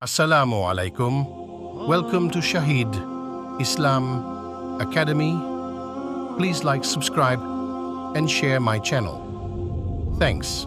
Assalamu alaikum. Welcome to Shahid Islam Academy. Please like, subscribe, and share my channel. Thanks.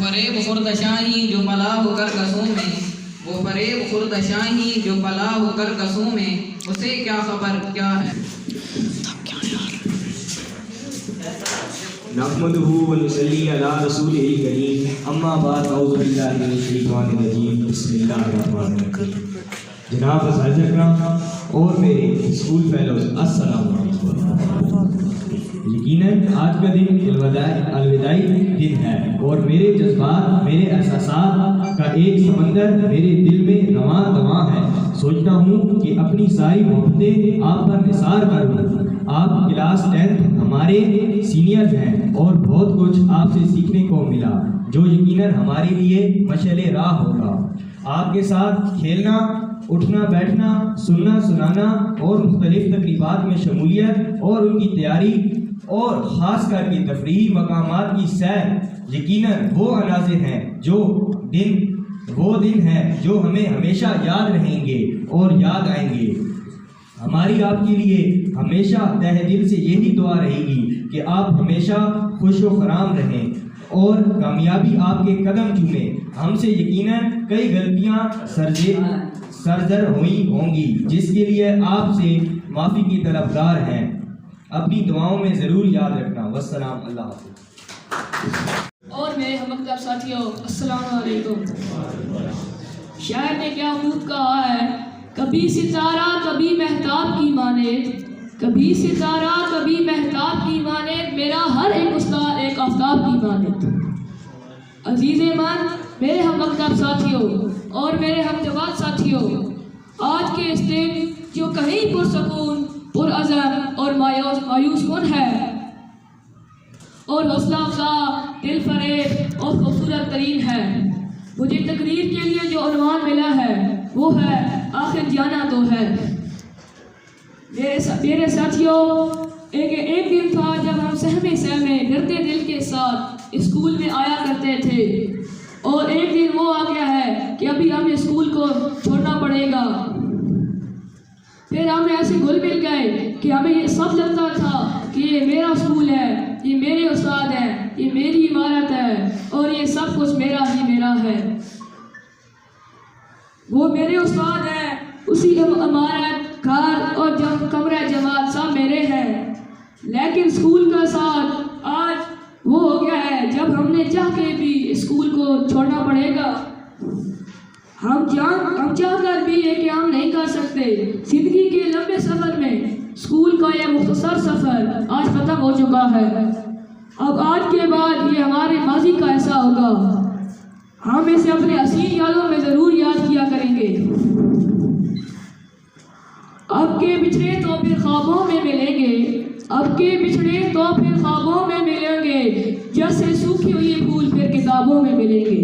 فریب خورد شاہی جو پلا ہو کر قصوں میں، وہ فریب خورد شاہی جو پلا ہو کر قصوں میں، اسے کیا خبر کیا ہے۔ نحمده ونصلي على رسوله الكريم اما بعد اعوذ باللہ من الشیطان الرجیم بسم اللہ الرحمن الرحیم۔ جناب اساتذہ کرام اور میرے اسکول فیلوز، السلام علیکم۔ یقیناً آج کا دن الوداعی دن ہے اور میرے جذبات، میرے احساسات کا ایک سمندر میرے دل میں رواں دواں ہے۔ سوچتا ہوں کہ اپنی ساری محبتیں آپ پر نثار کروں۔ آپ کلاس 10 ہمارے سینئرز ہیں اور بہت کچھ آپ سے سیکھنے کو ملا جو یقیناً ہمارے لیے مشعل راہ ہوگا۔ آپ کے ساتھ کھیلنا، اٹھنا بیٹھنا، سننا سنانا اور مختلف تقریبات میں شمولیت اور ان کی تیاری اور خاص کر کے تفریحی مقامات کی سیر یقیناً وہ عناصر ہیں وہ دن ہیں جو ہمیں ہمیشہ یاد رہیں گے اور یاد آئیں گے۔ ہماری آپ کے لیے ہمیشہ تہ دل سے یہی دعا رہے گی کہ آپ ہمیشہ خوش و خرام رہیں اور کامیابی آپ کے قدم چومیں۔ ہم سے یقیناً کئی غلطیاں سرزر ہوئی ہوں گی جس کے لیے آپ سے معافی کی طلبگار ہیں۔ اپنی دعاؤں میں ضرور یاد رکھنا۔ والسلام، اللہ حافظ۔ اور میرے ہم مکتب ساتھیوں، السلام علیکم۔ شاعر نے کیا خوب کہا ہے، کبھی ستارہ کبھی مہتاب کی مانند، کبھی ستارہ کبھی مہتاب کی مانند، میرا ہر ایک استاد ایک آفتاب کی مانند۔ عزیز من، میرے ہم مکتب ساتھیوں اور میرے ہم جماعت ساتھیوں، آج کے اس دن جو کہیں پرسکون، پرعزم اور مایوس کن ہے اور حوصلہ افزا، دل فریب اور خوبصورت ترین ہے، مجھے تقریر کے لیے جو عنوان ملا ہے وہ ہے آخر جانا تو ہے۔ میرے ساتھیوں، ایک دن تھا جب ہم سہمے ڈرتے دل کے ساتھ اسکول میں آیا کرتے تھے، اور ایک دن وہ آ گیا ہے کہ ابھی ہمیں اسکول کو چھوڑنا پڑے گا۔ پھر ہم ایسے گھل مل گئے کہ ہمیں یہ سب لگتا تھا کہ یہ میرا اسکول ہے، یہ میرے استاد ہیں، یہ میری عمارت ہے اور یہ سب کچھ میرا ہی میرا ہے۔ وہ میرے استاد ہیں، اسی عمارت، گھر اور کمرہ جماعت سب میرے ہیں، لیکن اسکول کا ساتھ آج وہ ہو گیا ہے جب ہم نے چاہ کے بھی اسکول کو چھوڑنا پڑے گا۔ ہم چاہ کر بھی یہ کہ ہم نہیں کر سکتے۔ زندگی کے لمبے سفر میں اسکول کا یہ مختصر سفر آج ختم ہو چکا ہے۔ اب آج کے بعد یہ ہمارے ماضی کا حصہ ہوگا، ہم اسے اپنے حسین یادوں میں ضرور یاد کیا کریں گے۔ اب کے بچھڑے تو پھر خوابوں میں ملیں گے، اب کے بچھڑے تو پھر خوابوں میں ملیں گے، جیسے سوکھی ہوئی پھول پھر کتابوں میں ملیں گے۔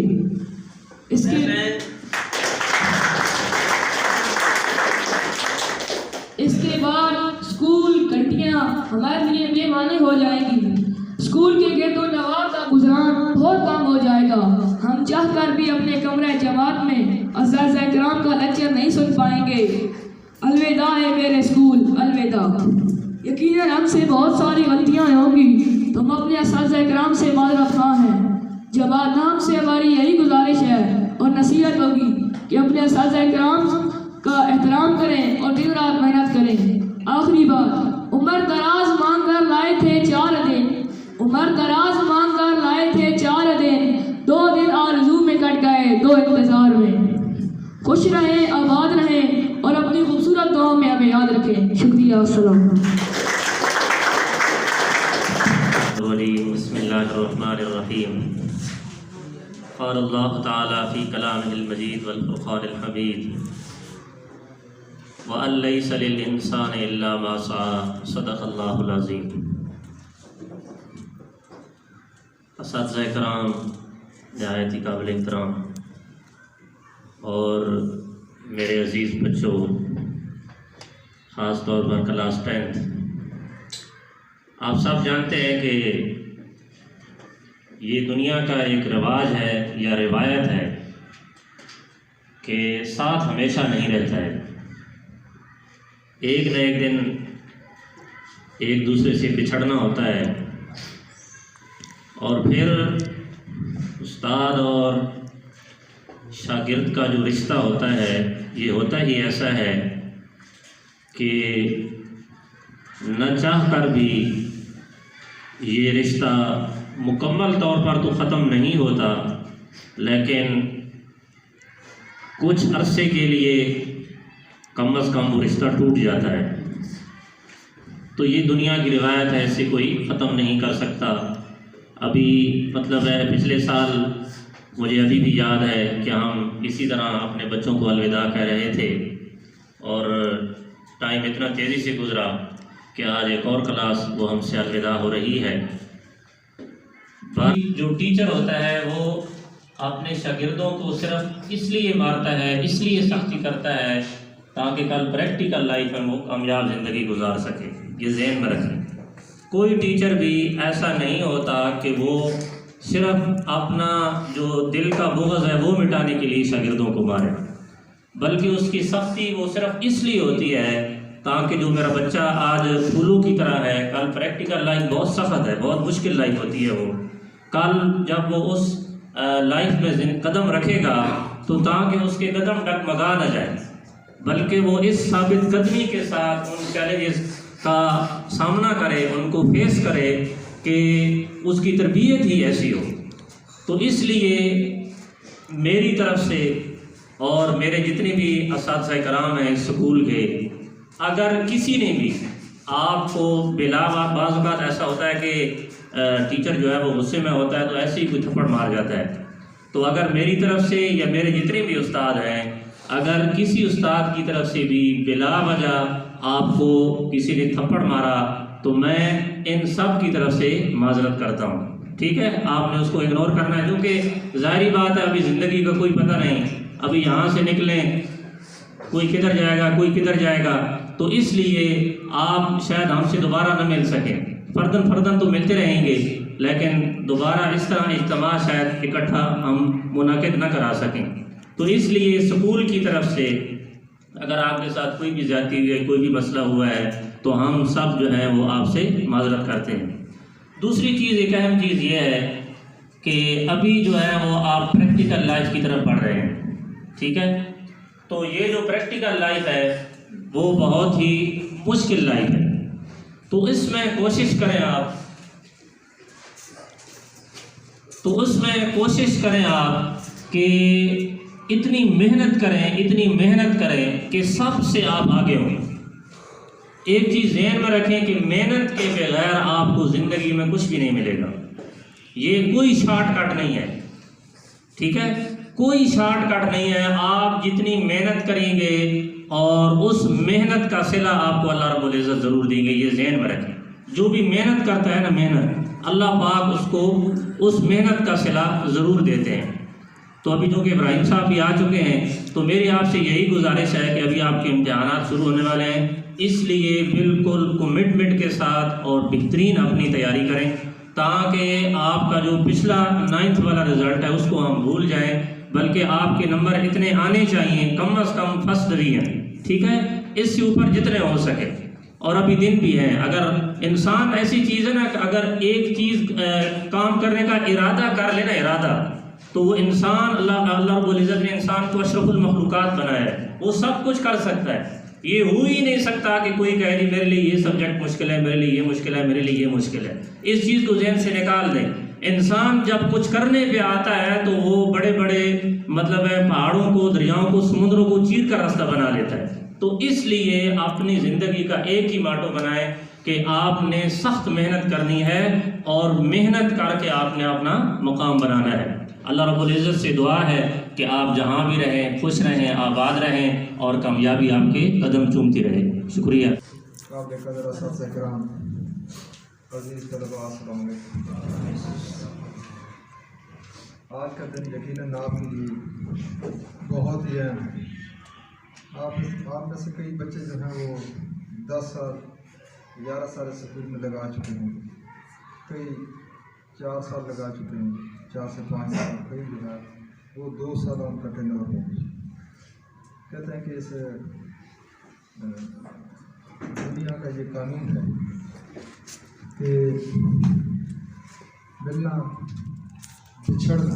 اس کے بعد اسکول گھنٹیاں ہمارے لیے بے معنی ہو جائیں گی، اسکول کے گرد و نواح کا گزران بہت کم ہو جائے گا۔ ہم چاہ کر بھی اپنے کمرہ جماعت میں اساتذہ کرام کا لیکچر نہیں سن پائیں گے۔ الوداع ہے میرے اسکول، الوداع۔ یقیناً ہم سے بہت ساری غلطیاں ہوں گی تو ہم اپنے اساتذہ کرام سے معذرت خواہ ہیں۔ جماعت نام سے ہماری یہی گزارش ہے اور نصیحت ہوگی کہ اپنے اساتذہ کرام کا احترام کریں اور دن رات محنت کریں۔ آخری بات، عمر دراز مانگ کر لائے تھے 4 دن، عمر دراز مانگ کر لائے تھے 4 دن، 2 دن آرزو میں کٹ گئے 2 انتظار میں۔ خوش رہیں، آباد رہیں اور اپنی خوبصورت دعاؤں میں ہمیں یاد رکھیں۔ شکریہ، السلام۔ بسم اللہ الرحمن الرحیم۔ قال اللہ تعالی فی کلامہ المجید والفرقان الحمید، وَأَن لَيْسَ لِلْإِنسَانِ إِلَّا مَا سَعَىٰ، صدق اللہ العظیم۔ اساتذہ کرام، نہایت ہی قابل احترام اور میرے عزیز بچوں، خاص طور پر کلاس 10، آپ سب جانتے ہیں کہ یہ دنیا کا ایک رواج ہے یا روایت ہے کہ ساتھ ہمیشہ نہیں رہتا ہے، ایک نہ ایک دن ایک دوسرے سے بچھڑنا ہوتا ہے، اور پھر استاد اور شاگرد کا جو رشتہ ہوتا ہے یہ ہوتا ہی ایسا ہے کہ نہ چاہ کر بھی یہ رشتہ مکمل طور پر تو ختم نہیں ہوتا، لیکن کچھ عرصے کے لیے کم از کم وہ رشتہ ٹوٹ جاتا ہے۔ تو یہ دنیا کی روایت ہے، اسے کوئی ختم نہیں کر سکتا۔ ابھی مطلب ہے پچھلے سال مجھے ابھی بھی یاد ہے کہ ہم اسی طرح اپنے بچوں کو الوداع کہہ رہے تھے، اور ٹائم اتنا تیزی سے گزرا کہ آج ایک اور کلاس وہ ہم سے الوداع ہو رہی ہے۔ جو ٹیچر ہوتا ہے وہ اپنے شاگردوں کو صرف اس لیے مارتا ہے، اس لیے سختی کرتا ہے تاکہ کل پریکٹیکل لائف میں وہ کامیاب زندگی گزار سکے۔ یہ ذہن میں رکھیں، کوئی ٹیچر بھی ایسا نہیں ہوتا کہ وہ صرف اپنا جو دل کا بغض ہے وہ مٹانے کے لیے شاگردوں کو مارے، بلکہ اس کی سختی وہ صرف اس لیے ہوتی ہے تاکہ جو میرا بچہ آج پھولوں کی طرح ہے، کل پریکٹیکل لائف بہت سخت ہے، بہت مشکل لائف ہوتی ہے، وہ کل جب وہ اس لائف میں قدم رکھے گا تو تاکہ اس کے قدم ڈگمگا نہ جائے، بلکہ وہ اس ثابت قدمی کے ساتھ ان چیلنجز کا سامنا کرے، ان کو فیس کرے کہ اس کی تربیت ہی ایسی ہو۔ تو اس لیے میری طرف سے اور میرے جتنے بھی اساتذہ کرام ہیں اسکول کے، اگر کسی نے بھی آپ کو بلا بعض اوقات ایسا ہوتا ہے کہ ٹیچر جو ہے وہ غصے میں ہوتا ہے تو ایسے ہی کوئی تھپڑ مار جاتا ہے، تو اگر میری طرف سے یا میرے جتنے بھی استاد ہیں، اگر کسی استاد کی طرف سے بھی بلا وجہ آپ کو کسی نے تھپڑ مارا تو میں ان سب کی طرف سے معذرت کرتا ہوں، ٹھیک ہے؟ آپ نے اس کو اگنور کرنا ہے، کیونکہ ظاہری بات ہے ابھی زندگی کا کوئی پتہ نہیں، ابھی یہاں سے نکلیں کوئی کدھر جائے گا کوئی کدھر جائے گا، تو اس لیے آپ شاید ہم سے دوبارہ نہ مل سکیں، فردن تو ملتے رہیں گے، لیکن دوبارہ اس طرح اجتماع شاید اکٹھا ہم منعقد نہ کرا سکیں۔ تو اس لیے اسکول کی طرف سے اگر آپ کے ساتھ کوئی بھی زیادتی ہوئی ہے، کوئی بھی مسئلہ ہوا ہے، تو ہم سب جو ہیں وہ آپ سے معذرت کرتے ہیں۔ دوسری چیز، ایک اہم چیز یہ ہے کہ ابھی جو ہے وہ آپ پریکٹیکل لائف کی طرف بڑھ رہے ہیں، ٹھیک ہے؟ تو یہ جو پریکٹیکل لائف ہے وہ بہت ہی مشکل لائف ہے، تو اس میں کوشش کریں آپ کہ اتنی محنت کریں کہ سب سے آپ آگے ہوں۔ ایک چیز ذہن میں رکھیں کہ محنت کے بغیر آپ کو زندگی میں کچھ بھی نہیں ملے گا، یہ کوئی شارٹ کٹ نہیں ہے، ٹھیک ہے؟ کوئی شارٹ کٹ نہیں ہے، آپ جتنی محنت کریں گے اور اس محنت کا صلہ آپ کو اللہ رب العزت ضرور دیں گے، یہ ذہن میں رکھیں۔ جو بھی محنت کرتا ہے نا، محنت اللہ پاک اس کو اس محنت کا صلہ ضرور دیتے ہیں۔ تو ابھی چونکہ ابراہیم صاحب بھی آ چکے ہیں تو میری آپ سے یہی گزارش ہے کہ ابھی آپ کے امتحانات شروع ہونے والے ہیں، اس لیے بالکل کمٹمنٹ کے ساتھ اور بہترین اپنی تیاری کریں تاکہ آپ کا جو پچھلا 9th والا رزلٹ ہے اس کو ہم بھول جائیں، بلکہ آپ کے نمبر اتنے آنے چاہیے کم از کم فرسٹ ڈویژن، ٹھیک ہے؟ اس سے اوپر جتنے ہو سکے، اور ابھی دن بھی ہیں۔ اگر انسان ایسی چیز ہے نا کہ اگر ایک چیز کام کرنے کا ارادہ کر لینا، ارادہ، تو وہ انسان اللہ رب العزت نے انسان کو اشرف المخلوقات بنایا ہے، وہ سب کچھ کر سکتا ہے۔ یہ ہو ہی نہیں سکتا کہ کوئی کہے نہیں میرے لیے یہ سبجیکٹ مشکل ہے، میرے لیے یہ مشکل ہے، میرے لیے یہ مشکل ہے۔ اس چیز کو ذہن سے نکال دیں۔ انسان جب کچھ کرنے پہ آتا ہے تو وہ بڑے بڑے مطلب ہے پہاڑوں کو، دریاؤں کو، سمندروں کو چیر کر راستہ بنا لیتا ہے۔ تو اس لیے اپنی زندگی کا ایک ہی ماٹو بنائیں کہ آپ نے سخت محنت کرنی ہے اور محنت کر کے آپ نے اپنا مقام بنانا ہے۔ اللہ رب العزت سے دعا ہے کہ آپ جہاں بھی رہیں خوش رہیں، آباد رہیں اور کامیابی آپ کے قدم چومتی رہے۔ شکریہ۔ قابل قدر اساتذہ کرام، عزیز طلباء، السلام علیکم۔ آج کا دن یقیناً آپ کے لیے بہت ہی اہم ہے۔ آپ میں سے کئی بچے جو ہیں وہ 10 سال 11 سال اسکول میں لگا چکے ہیں، کئی 4 سال لگا چکے ہیں، 4 سے 5 سال، کئی جو ہے وہ 2 سال ان کا ٹینور ہے۔ کہتے ہیں کہ اس دنیا کا یہ قانون ہے کہ ملنا بچھڑنا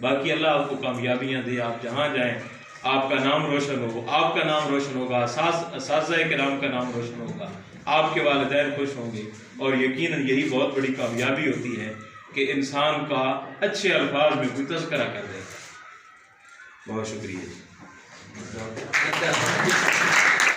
باقی اللہ آپ کو کامیابیاں دے، آپ جہاں جائیں آپ کا نام روشن ہو، آپ کا نام روشن ہوگا، اساتذہ کرام کا نام روشن ہوگا، آپ کے والدین خوش ہوں گے، اور یقیناً یہی بہت بڑی کامیابی ہوتی ہے کہ انسان کا اچھے الفاظ میں کوئی تذکرہ کر دے. بہت شکریہ.